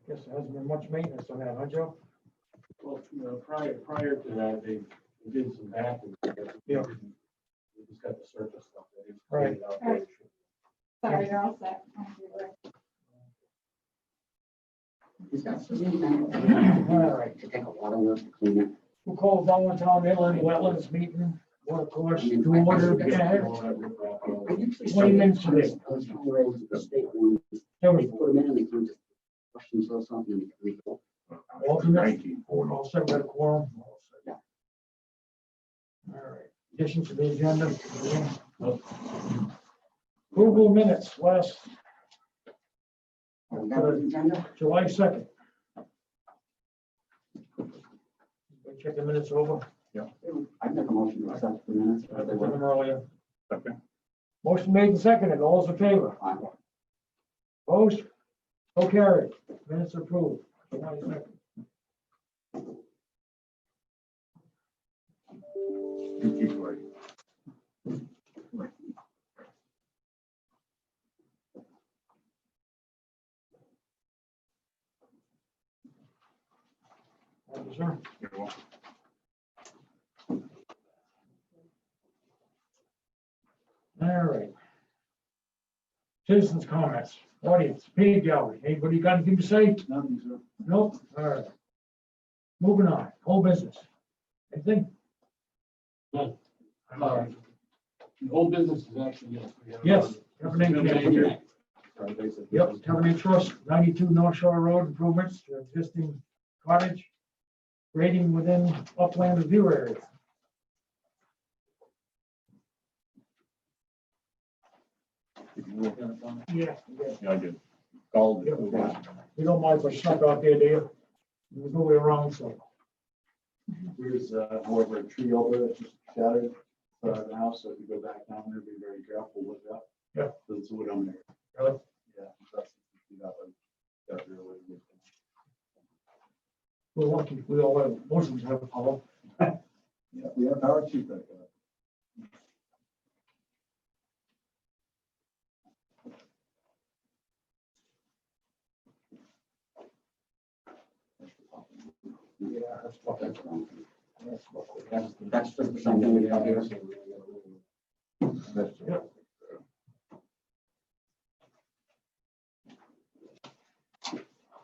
Guess there hasn't been much maintenance on that, huh, Joe? Well, prior to that, they did some bathing. Yeah. We just got the surface stuff. They didn't Right. clean it out there. Sorry, you're all set. He's got some. All right. To take a lot of work to clean it. We'll call Valentine Inland Wetlands meeting, water course, I mean, to order. Go ahead. I usually 20 minutes today. Those roads, the state ones, Tell they me, put them in and they come to questions or something and they go. alternate, all set, got a quorum. All set. Yeah. All right, additions to the agenda. Approval of minutes, last We got an agenda? July 2nd. Check the minutes over. I'd make a motion to accept the minutes. I took them earlier. Motion made and seconded, all those in favor? Aye. Opposed? So carried. Minutes approved. July 2nd. Thank you, sir. All right. Citizens' comments, audience, paid gallery. Anybody got anything to say? Nothing, sir. Nope. All right. Moving on, whole business. Anything? The whole business is actually, Yes. Tabernacle. Yep, Tabernacle Trust, 92 North Shore Road improvements to existing cottage. Grading within upland review area. Yeah. I did. Called. You don't mind if I snuck out there, do you? There's no way around, so. There's, however, a tree over that just shattered the house, so if you go back down there, be very careful with that. Yeah. There's wood on there. Really? Yeah. That's really good. We're lucky, we all have, most of us have power. Yeah, we have power chief back there. Yeah, that's what That's wrong. that's what That's just something we have here. Yeah.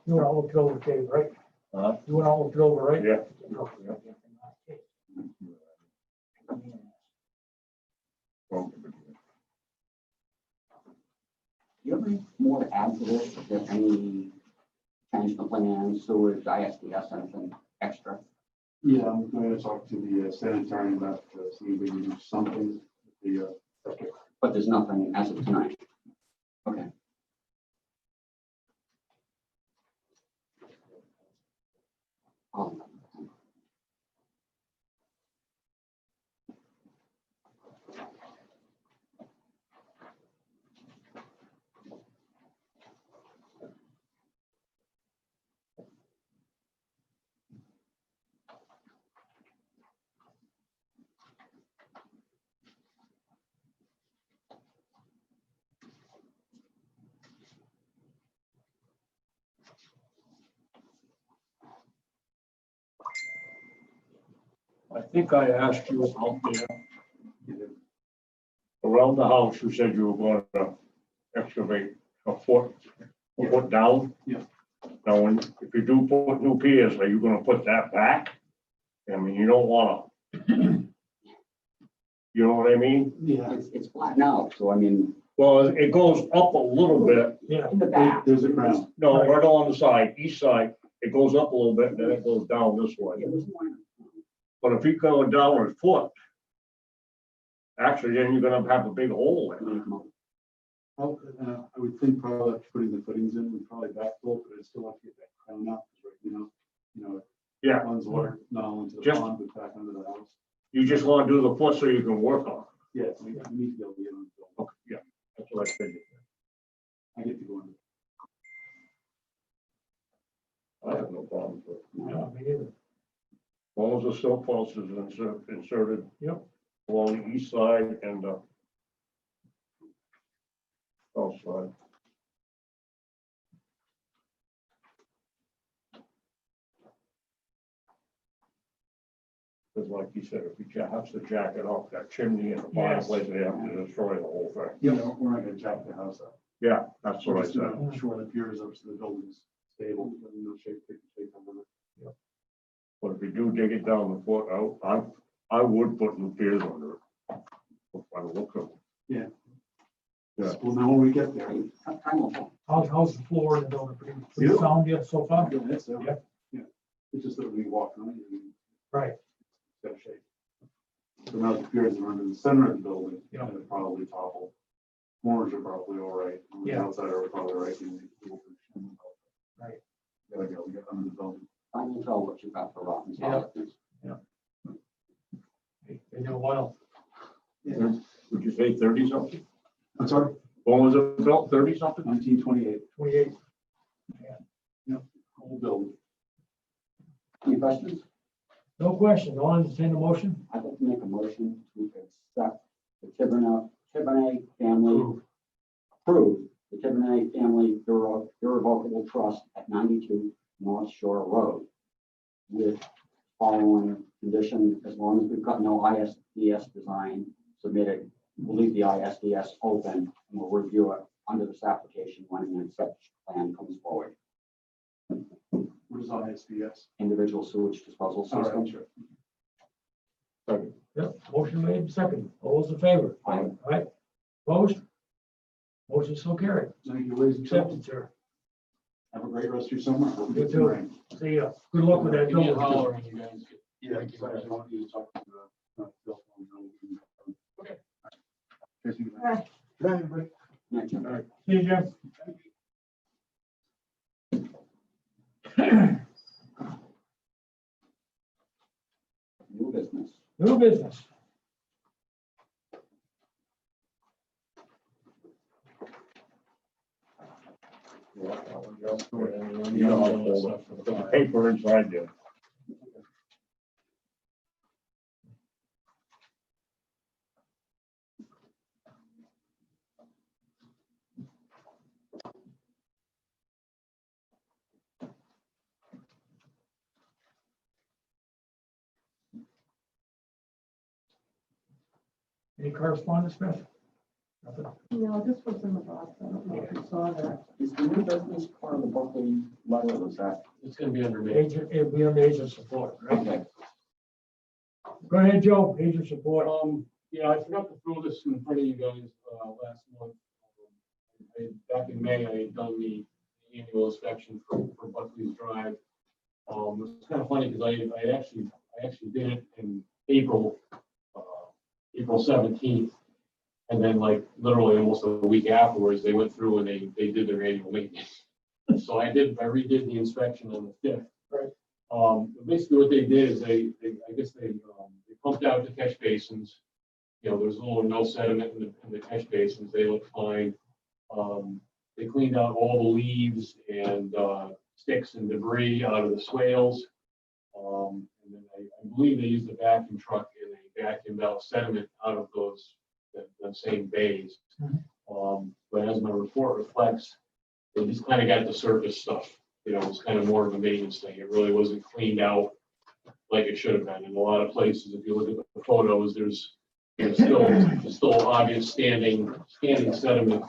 You want to look it over, Dave, right? You want to look it over, right? Yeah. Do you have any more to add to this? Is there any change the plan, sewage, ISDS, anything extra? Yeah, I'm going to talk to the sanitarian about seeing if we can do something with the septic. But there's nothing as of tonight. Okay. I think I asked you out there. Around the house, you said you were gonna excavate a foot down. Yeah. Now, if you do put new piers, are you gonna put that back? I mean, you don't wanna. You know what I mean? Yeah. It's flat now, so I mean, Well, it goes up a little bit. Yeah. in the back. There's a ground. No, right on the side, east side, it goes up a little bit, and then it goes down this way. Yeah, there's one. But if you go down a foot, actually, then you're gonna have a big hole in it. I would think probably after putting the footings in, we'd probably backfill, but I'd still have to get that crown out, because right, Yeah, it runs water not only into the Just- pond, but back under the house. you just wanna do the foot so you can work on Yeah, we need to be able to get on the it. Okay, yeah, that's what I figured. I get to go in. I have no problem with it. No, me neither. As long as the silt post is inserted. Yep. Along the east side and the south side. Because like you said, if he has to jack it off that chimney and the Yes. fireplace, they have to destroy the whole thing. You know, we're not gonna jack the house up. Yeah, that's what I Just, said. Shore the piers up so the building's stable, and no shape, shape under it. But if you do dig it down the foot out, I would put new piers under it. By the look of it. Yeah. Well, now when we get there. Time will tell. How's the floor in the building? Pretty Beautiful. sound yet so far? Yeah, that's, Yeah. yeah. It's just that we walk on it and Right. it's got shape. So now the piers are under the center of the building, Yeah. and it probably topple. Corners are probably all right. On the Yeah. outside are probably right. and we'll- Right. Gotta go, we got under the building. Time will tell what you got for rock and Yeah. solid. They do well. Would you say 30 something? I'm sorry, When was it built? 30 something? 1928, 28. whole building. Any questions? No questions. I'll entertain a motion. I'd like to make a motion to accept the Tiverton family, approve the Tiverton Family Irrevocable Trust at 92 North Shore Road with following condition, as long as we've got no ISDS design submitted, we'll leave the ISDS open and we'll review it under this application when an inspection plan comes forward. What is ISDS? Individual sewage disposal All system. right, sure. Second. Yep, motion made, second. All those in favor? Aye. Aye. Opposed? Motion so carried. Thank you, ladies and gentlemen. Accepted, sir. Have a great rest of your summer. Hope you You get some too. rain. See ya. Good luck with that. Give me a building. holler when you guys get. Yeah, because I want you to talk to Phil. Okay. Tracy, good night. Right. Good night, everybody. Next. See you, Jim. New business. New business. You know, I'll hold it. Put the paper inside there. Any correspondence, Smith? Nothing. No, this was in the box. I don't know if you saw that. Is the new business part of the Berkeley letter, or was that? It's gonna be under me. Agent, it'll be under agent support, right? Okay. Go ahead, Joe, agent support. Yeah, I forgot to throw this in front of you guys, last month. Back in May, I had done the annual inspection for Buckley's Drive. It's kind of funny because I actually did it in April, April 17th. And then like literally almost a week afterwards, they went through and they did their annual maintenance. So I redid the inspection on the 5th. Right. Basically what they did is they pumped out the catch basins. You know, there's a little no sediment in the catch basins. They look fine. They cleaned out all the leaves and sticks and debris out of the swales. And then I believe they used a vacuum truck and they vacuumed out sediment out of those the same bays. But as my report reflects, they just kind of got the surface stuff. You know, it's kind of more of a maintenance thing. It really wasn't cleaned out like it should have been. In a lot of places, if you look at the photos, there's still obvious standing sediment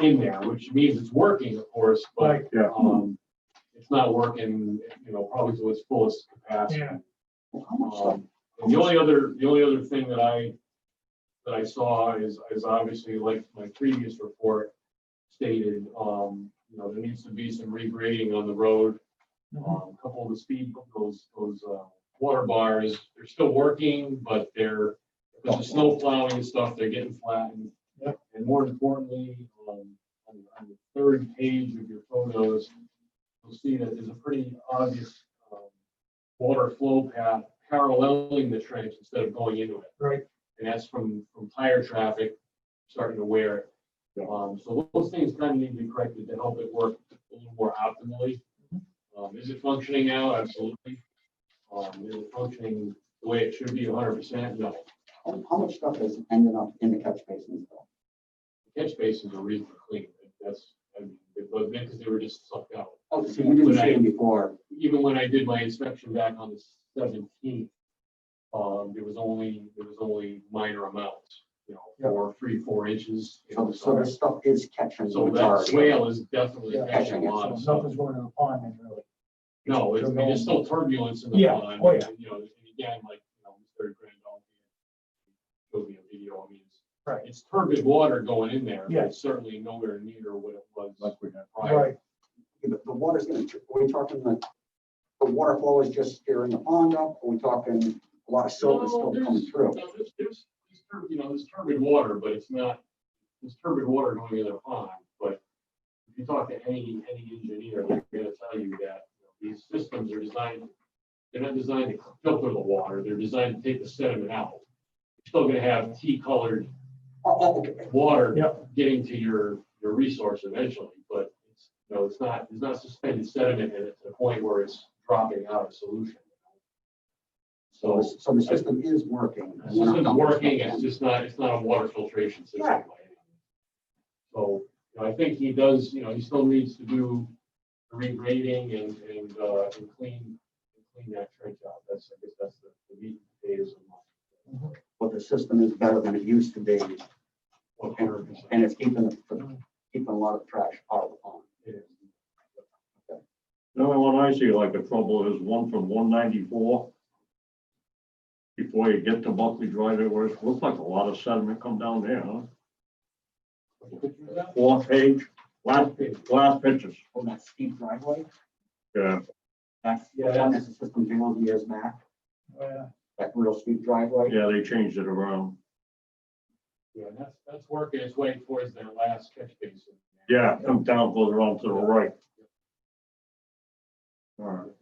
in there, which means it's working, of course, but Right. Yeah. it's not working, you know, probably to its fullest capacity. Yeah. Well, how much stuff? And the only other thing that I saw is obviously like my previous report stated, you know, there needs to be some regrading on the road. A couple of the speed, those water bars, they're still working, but because of snow plowing and stuff, they're getting flattened. Yep. And more importantly, on the third page of your photos, you'll see that there's a pretty obvious water flow path paralleling the trench instead of going into it. Right. And that's from tire traffic starting to wear it. So those things kind of need to be corrected to help it work a little more optimally. Is it functioning now? Absolutely. Is it functioning the way it should be 100%? No. How much stuff has ended up in the catch basins though? The catch basins are reasonably clean. Because they were just sucked out. Oh, so you didn't see them before. Even when I did my inspection back on the 17th, there was only minor amounts, you know, Yeah. 4 inches. you know, So this stuff is catching. So the that majority. swale is definitely Yeah. catching a lot So of stuff. nothing's going in the pond then, really. No, it's, I mean, there's still turbulence in the Yeah. pond. Oh, yeah. and, You know, and again, like, you know, Mr. Grandal showed me a video, I mean, Right. it's turbid water going in there, but Yeah. it's certainly nowhere near what it was Like we had. prior. Right, The water's gonna, are we talking the water flow is just stirring the pond up? Are we talking a lot of silt is still coming through? No, you know, there's turbid water, but it's not, there's turbid water going in the pond, but if you talk to any engineer, they're gonna tell you that, you know, these systems are designed, they're not designed to filter the water, they're designed to take the sediment out. You're still gonna have tea-colored Okay. water Yep. getting to your resource eventually, but it's, you know, it's not, there's not suspended sediment in it to the point where it's dropping out of solution. So So the system is working. the system's working, it's not a water filtration system. Right. by any means. So, you know, I think he does, you know, he still needs to do regrading and clean that trench out. I guess that's the meat and potatoes of But the system is better than it used to be, 100%. and it's keeping a lot of trash out of the pond. It is. The only one I see like a trouble is one from 194. Before you get to Buckley Drive, where it looks like a lot of sediment come down there, huh? Fourth page, last pictures. On that steep driveway, Yeah, that's the Yeah, one that the system failed years back, yeah, that real steep driveway. yeah, they changed it around. Yeah, and that's working its way towards that last catch basin. Yeah, come down, goes around to the right. All right.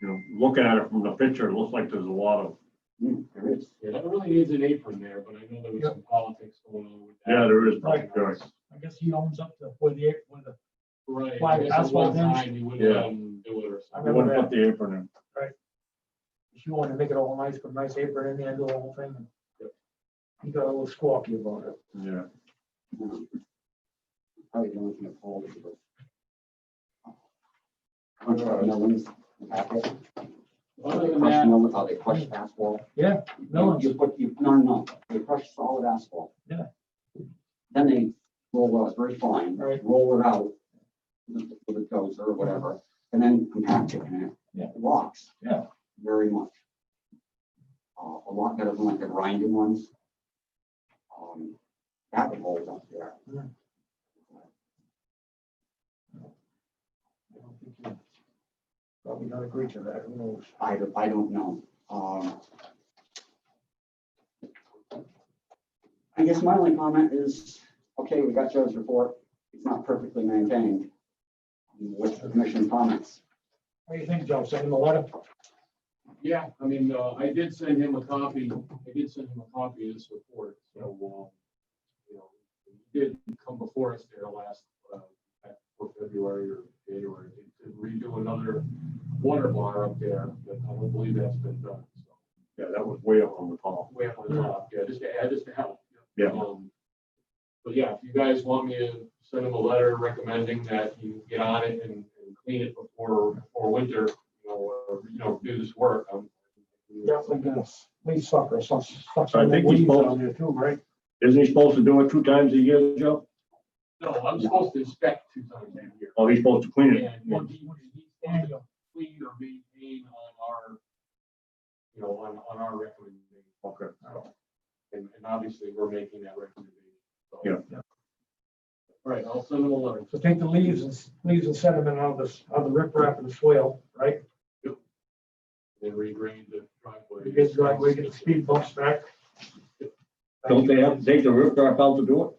You know, looking at it from the picture, it looks like there's a lot of, There is. Yeah, that really needs an apron there, but I know there was some politics going on with that. yeah, there is. Right. Right. I guess he owns up to where the, Right. Why, I guess that's at why one then- time you wouldn't Yeah. let them do it or I I something. remember wouldn't put the apron in. she wanted to make it all nice, put a nice apron in there, and do the whole thing. and He got a little squawky about it. Yeah. Probably the only thing that falls is the. Bunch of millings in the packet. Other They than crush that, mill, they crush asphalt. Yeah, no, No, they crush solid asphalt. Yeah. Then they roll it very fine, Right. roll it out with a dozer or whatever, and then compact it in it. Yeah. It rocks. Yeah. Very much. A lot better than like the grinding ones. That would hold up there. I don't think you probably not agree to that, who knows? I don't know. I guess my only comment is, okay, we got Joe's report. It's not perfectly maintained. What's the commission comments? What do you think, Joe? Send him a letter? yeah, I mean, I did send him a copy of this report, so, you know, he did come before us there last, back for February or January, to redo another water bar up there, but I don't believe that's been done, so. Yeah, that was way up on the top. Way up on the top, yeah, just to add, just to help. Yeah. But yeah, if you guys want me to send him a letter recommending that you get on it and clean it before winter, you know, or, you know, do this work. Definitely gonna leaf sucker, some I think he's weeds supposed- on there too, right? Isn't he supposed to do it 2 times a year, Joe? No, I'm supposed to inspect 2 times a year. Oh, he's supposed to clean it. And he's supposed to clean or maintain on our, you know, on our recommendation. Okay. And obviously, we're making that recommendation. So. Yeah. All right, I'll send him a letter. So take the leaves and sediment out of the riprap and the swale, right? Then regrade the driveway. Get the driveway, get the speed bumps back. Don't they have to take the roof trap out to do it?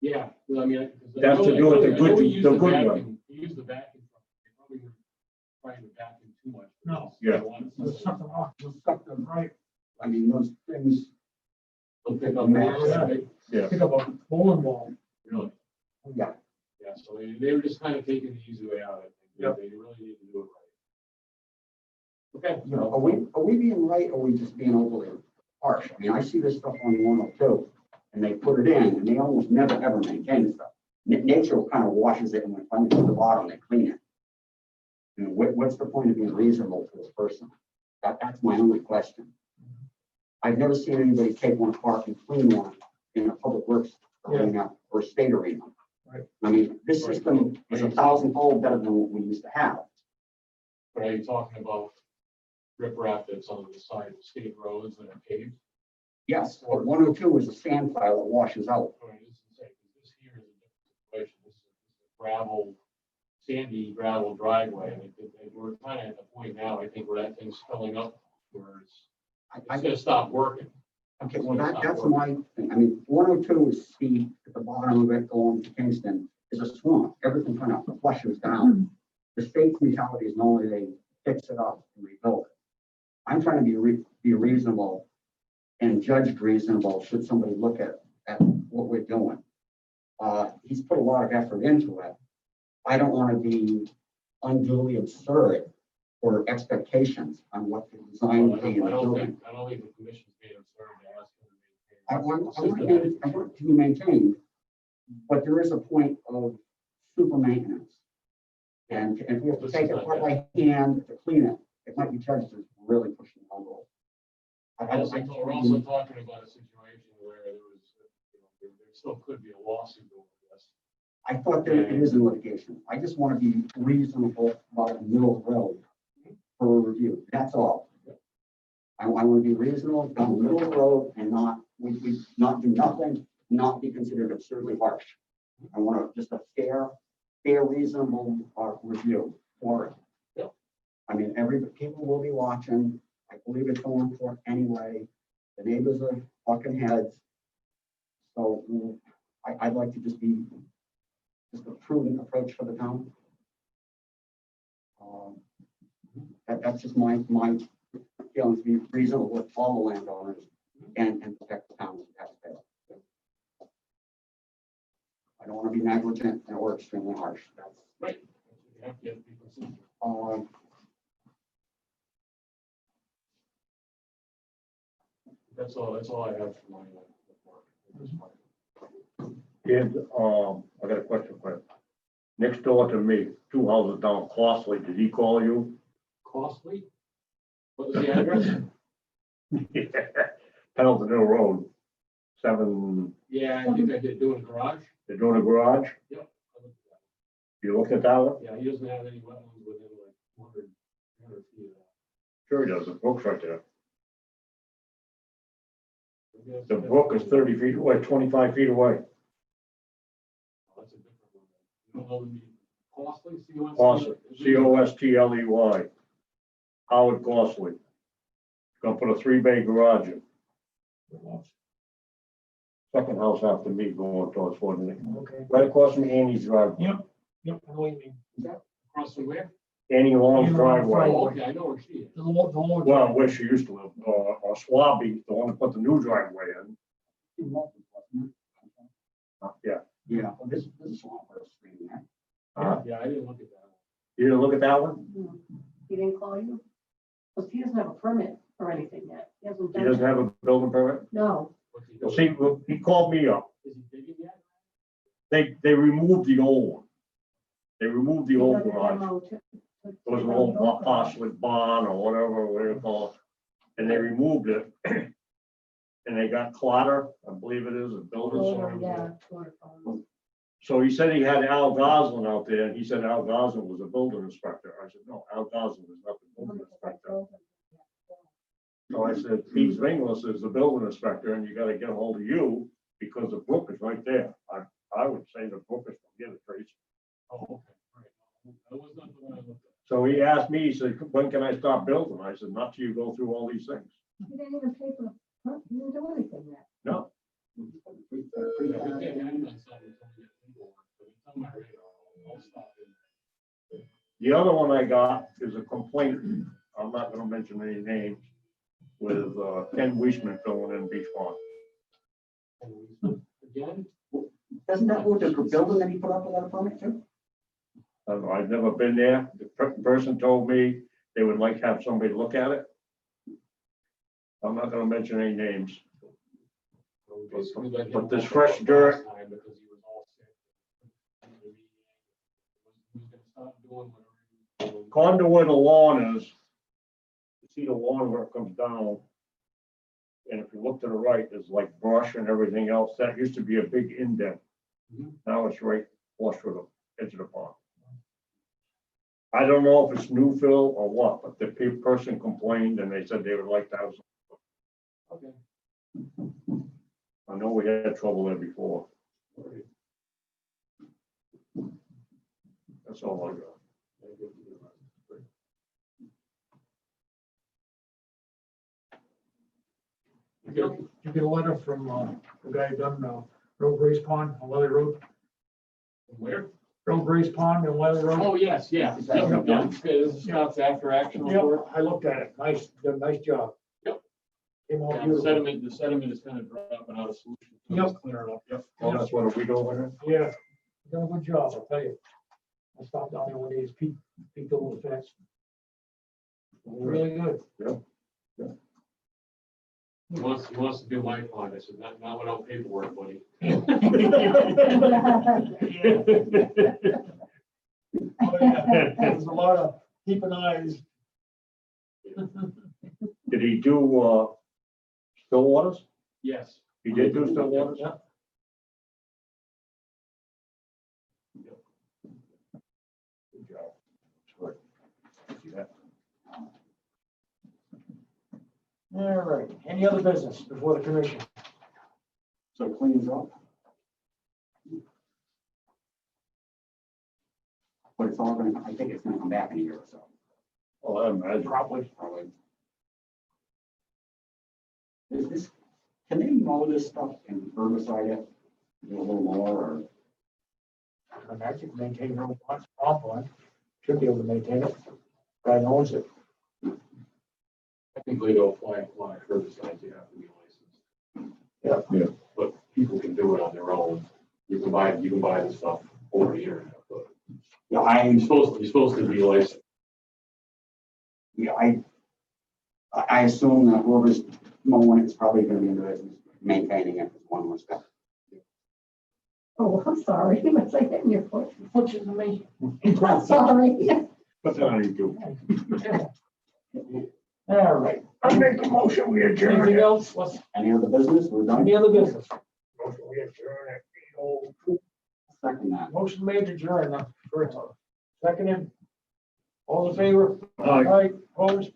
Yeah, well, I mean. 'cause I That's to know- do it I the know good- we used the the good way. vacuum- We used the vacuum truck. They probably were trying to vacuum too much. No. Yeah. They wanted There's something- something off, there's something right. I mean, those things, They'll pick up. Yeah. more, Yeah. Pick up a bowling ball. Really? yeah, Yeah, so they were just kind of taking the easy way out. I think. Yep. They really need to do it right. Okay. you know, are we being right, or are we just being overly harsh? I mean, I see this stuff on 102, and they put it in, and they almost never, ever maintain the stuff. Nature kind of washes it, and when it finally to the bottom, they clean it. You know, what's the point of being reasonable to this person? That's my only question. I've never seen anybody take one apart and clean one in a public works arena or state arena. Right. I mean, this system is 1,000-fold better than what we used to have. But are you talking about riprap that's on the side of state roads that are paved? Yes, but 102 is a sand pile that washes out. Or is it say, 'cause this here is a different situation, this is a gravel, sandy gravel driveway, and we're kind of at the point now, I think, where that thing's filling up, where it's gonna stop working. Okay, well, that's my thing. I mean, 102 is steep at the bottom of it going to Kingston is a swamp. Everything kind of flushes down. The state's mentality is normally they fix it up and rebuild it. I'm trying to be reasonable and judged reasonable should somebody look at what we're doing. He's put a lot of effort into it. I don't want to be unduly absurd or expectations on what the design will be in the building. I don't think the commission's made a certain ask. I want it to be maintained, but there is a point of super maintenance. And if we have to take it part by hand to clean it, it might be judged as really pushing the envelope. We're also talking about a situation where there was, there still could be a lawsuit over this. I thought that it is in litigation. I just want to be reasonable about the middle of the road for a review. That's all. I want to be reasonable down the middle of the road and we not do nothing, not be considered absurdly harsh. I want just a fair, reasonable review for it. Yeah. I mean, people will be watching. I believe it's going for it anyway. The neighbors are fucking heads. So I'd like to just a prudent approach for the town. That's just my feeling, to be reasonable with all the landowners and protect the town as a taxpayer. I don't want to be negligent or extremely harsh. That's Right. You have to be consistent. That's all I have for my report at this point. And, I got a question for you. Next door to me, 2 houses down Costly, did he call you? Costly? What was the address? Pendleton Hill Road, 7, Yeah, I think I did do in the garage. they're doing a garage? Yep. I looked at that. You looked at that one? Yeah, he doesn't have any wetlands within like 100 feet of that. Sure he does, the brook's right there. Maybe that's- The brook is 30 feet away, 25 feet away. Oh, that's a different one. You don't know the Costly, C-O-S-T-L-E-Y? Costly, Costley. Howard Costley. Gonna put a 3-bay garage in. Second house after me going towards Fort Lee. Okay. Right across from Annie's driveway. Yep, I know what you mean. Across from where? Annie Long's Annie Long's driveway. Oh, okay, I know where she is. The lower Well, where she used to live, or Swabby, the one that put the new driveway in. Yeah. yeah. Well, this is swamp we're screaming at. Yeah, I didn't look at that. You didn't look at that one? He didn't call you? Because he doesn't have a permit or anything yet. He hasn't He done doesn't it. have a building permit? No. What's he Well, doing? see, he called me up. Is he digging yet? They removed the old one. They removed the He old does a garage. demo to- It was an old parsley barn or whatever you call it. And they removed it. And they got Clotter, I believe it is, a builder. Oh, yeah, sort of. So he said he had Al Goslin out there, and he said Al Goslin was a building inspector. I said, no, Al Goslin is not the building inspector. So I said, Pete Zwinglis is the building inspector, and you gotta get a hold of you, because the brook is right there. I would say the brook is from here, Tracy. Oh, okay, right. That was not the one I looked at. So he asked me, he said, when can I start building? I said, not till you go through all these things. He didn't even pay for, he didn't do anything yet. No, Yeah, we can't act on something until we get paperwork, but it's on my radar. I'll stop in. the other one I got is a complaint, I'm not gonna mention any names, with Ken Weisman filling in Beach Pond. Again? Doesn't that go to the building that he put up without a permit too? I don't know, I've never been there. The person told me they would like to have somebody look at it. I'm not gonna mention any names. So we basically let him But this walk fresh out dirt- last time because he was all sick. He was gonna stop doing whatever he was doing. According to where the lawn is, see the lawn where it comes down. And if you look to the right, there's like brush and everything else. That used to be a big indent. Mhm. Now it's right flush with the edge of the pond. I don't know if it's new fill or what, but the person complained and they said they would like to have some. Okay. I know we had trouble there before. All right. That's all I got. You get a letter from, the guy who done, Road Grace Pond on Leather Road, Where? Road Grace Pond and Leather Road. Oh, yes, yeah. Yeah. Yeah. This is Scott's after action report. Yeah, I looked at it, nice, did a nice job. Yep. Came out Yeah, the beautiful. sediment is kind of dropping out of solution. So Yep. it's clearing up, yep. Well, that's what a week over Yeah, done a good job, I'll tell you. I stopped down there one day, peeked over the fence. Really good. He wants to do my pond. I said, not without paperwork, buddy. Oh, yeah, there's a lot of keeping eyes. there. Did he do, still waters? Yes. He did do still waters? Yeah. Good job. Good. Yeah. All right, any other business before the commission? So it cleans up. But it's all gonna, I think it's gonna come back in a year or so, Oh, I imagine. Probably. probably. Is this, can they mow this stuff and herbicide it, do a little more, or? I imagine maintain road pond, should be able to maintain it. Guy owns it. Technically, to apply herbicides, you have to be licensed. Yeah. Yeah. But people can do it on their own. You can buy the stuff over the internet, but Yeah, you're supposed to be licensed. yeah, I assume that whoever's mowing it's probably gonna be in the business, maintaining it, one more step. Oh, I'm sorry, was I hitting your foot? Puts it to me. Sorry. But then I do. All right, I make a motion, we adjourn. Anything else? What's, Any other business, we're done? any other business? Motion, we adjourn at 8:02. Second that. Motion made to adjourn, first, second, all in favor? Aye. Aye, opposed?